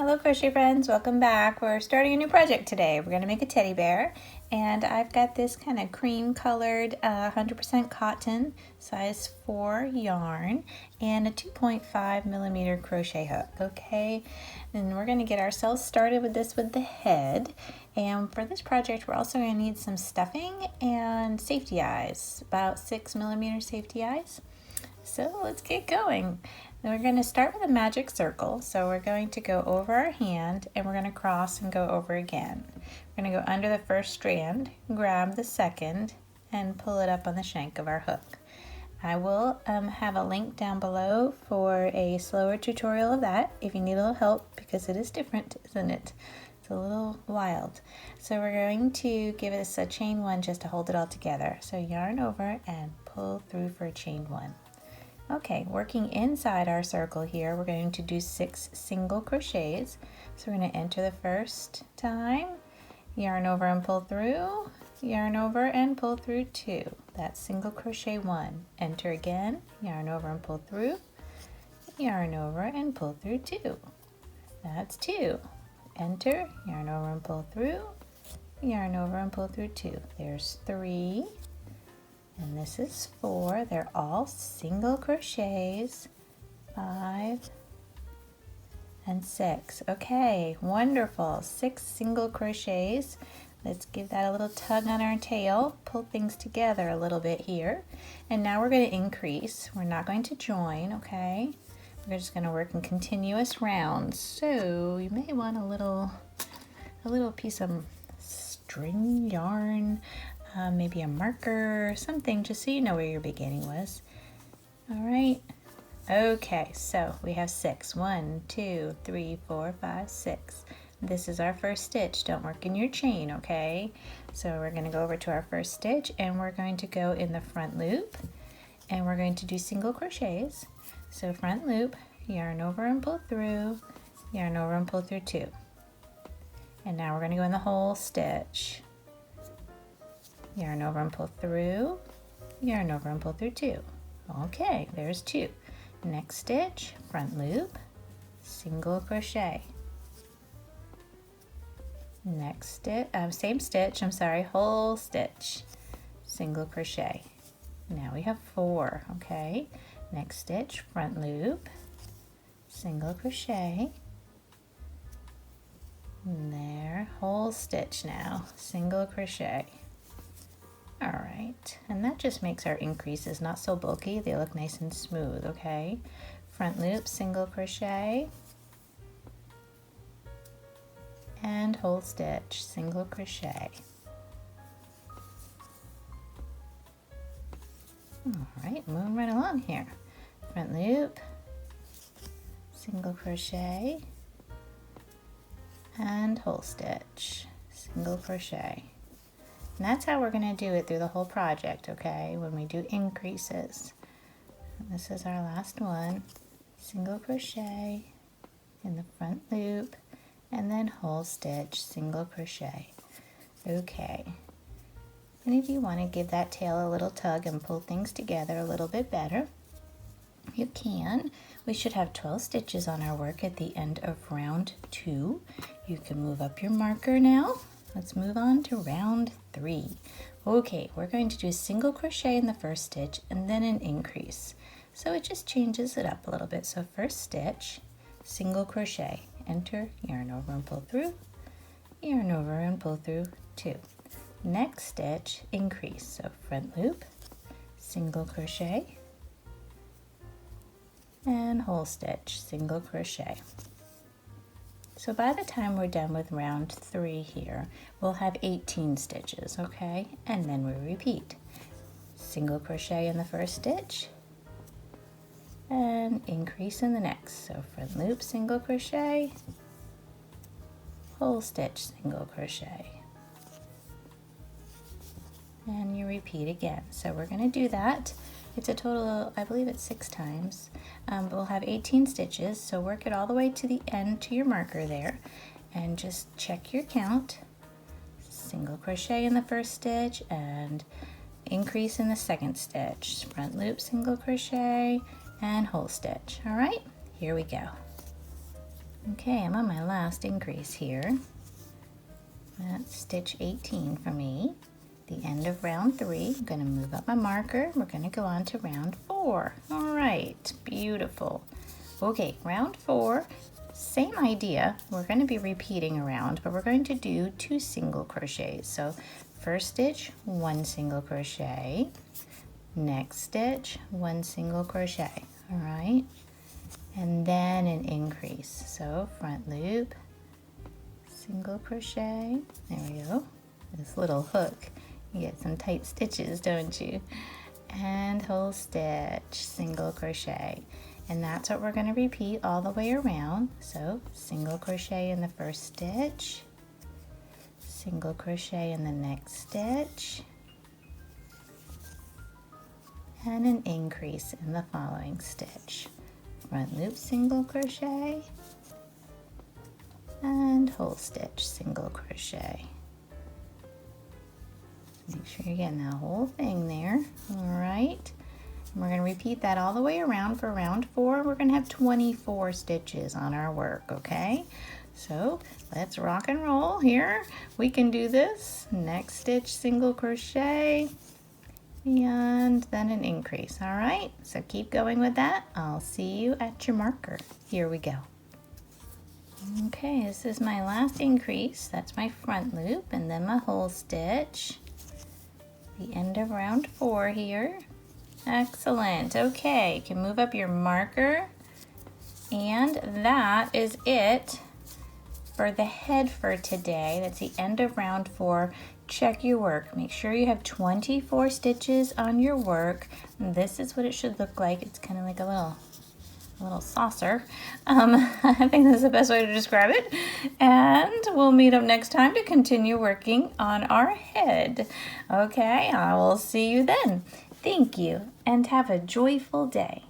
Hello crochet friends, welcome back. We're starting a new project today. We're going to make a teddy bear, and I've got this kind of cream colored 100% cotton size 4 yarn and a 2.5 millimeter crochet hook. Okay, and we're going to get ourselves started with this with the head. And for this project we're also going to need some stuffing and safety eyes, about 6 millimeter safety eyes. So let's get going. Then we're going to start with a magic circle. So we're going to go over our hand and we're going to cross and go over again. We're going to go under the first strand, grab the second, and pull it up on the shank of our hook. I will have a link down below for a slower tutorial of that if you need a little help, because it is different, isn't it? It's a little wild. So we're going to give this a chain one just to hold it all together. So yarn over and pull through for a chain one. Okay, working inside our circle here, we're going to do 6 single crochets. So we're going to enter the first time, yarn over and pull through, yarn over and pull through 2. That's single crochet 1. Enter again, yarn over and pull through, yarn over and pull through 2. That's 2. Enter, yarn over and pull through, yarn over and pull through 2. There's 3. And this is 4. They're all single crochets. 5 and 6. Okay, wonderful. 6 single crochets. Let's give that a little tug on our tail. Pull things together a little bit here. And now we're going to increase. We're not going to join, okay? We're just going to work in continuous rounds. So you may want a little piece of string yarn. Maybe a marker or something, just so you know where your beginning was. All right. Okay, so we have 6. 1, 2, 3, 4, 5, 6. This is our first stitch. Don't work in your chain, okay? So we're going to go over to our first stitch, and we're going to go in the front loop, and we're going to do single crochets. So front loop, yarn over and pull through, yarn over and pull through 2. And now we're going to go in the whole stitch. Yarn over and pull through, yarn over and pull through 2. Okay, there's 2. Next stitch, front loop, single crochet. Next stitch, same stitch, whole stitch, single crochet. Now we have 4, okay? Next stitch, front loop, single crochet. And there, whole stitch now, single crochet. All right, and that just makes our increases not so bulky. They look nice and smooth, okay? Front loop, single crochet, and whole stitch, single crochet. All right, moving right along here. Front loop, single crochet, and whole stitch, single crochet. And that's how we're going to do it through the whole project, okay, when we do increases. And this is our last one. Single crochet in the front loop, and then whole stitch, single crochet. Okay. And if you want to give that tail a little tug and pull things together a little bit better, you can. We should have 12 stitches on our work at the end of round 2. You can move up your marker now. Let's move on to round 3. Okay, we're going to do a single crochet in the first stitch and then an increase. So it just changes it up a little bit. So first stitch, single crochet, enter, yarn over and pull through, yarn over and pull through 2. Next stitch, increase. So front loop, single crochet, and whole stitch, single crochet. So by the time we're done with round 3 here, we'll have 18 stitches, okay? And then we repeat. Single crochet in the first stitch, and increase in the next. So front loop, single crochet, whole stitch, single crochet. And you repeat again. So we're going to do that. It's a total, I believe it's 6 times. But we'll have 18 stitches, so work it all the way to the end to your marker there, and just check your count. Single crochet in the first stitch and increase in the second stitch. Front loop, single crochet, and whole stitch. All right, here we go. Okay, I'm on my last increase here. That's stitch 18 for me. The end of round 3. I'm going to move up my marker. We're going to go on to round 4. All right, beautiful. Okay, round 4, same idea. We're going to be repeating around, but we're going to do 2 single crochets. So first stitch, 1 single crochet. Next stitch, 1 single crochet. All right, and then an increase. So front loop, single crochet. There we go. This little hook. You get some tight stitches, don't you? And whole stitch, single crochet. And that's what we're going to repeat all the way around. So single crochet in the first stitch, single crochet in the next stitch, and an increase in the following stitch. Front loop, single crochet, and whole stitch, single crochet. Make sure you're getting that whole thing there. All right. And we're going to repeat that all the way around for round 4. We're going to have 24 stitches on our work, okay? So let's rock and roll here. We can do this. Next stitch, single crochet, and then an increase. All right, so keep going with that. I'll see you at your marker. Here we go. Okay, this is my last increase. That's my front loop and then my whole stitch. The end of round 4 here. Excellent. Okay, you can move up your marker. And that is it for the head for today. That's the end of round 4. Check your work. Make sure you have 24 stitches on your work. This is what it should look like. It's kind of like a little saucer. I think that's the best way to describe it. And we'll meet up next time to continue working on our head. Okay, I will see you then. Thank you, and have a joyful day.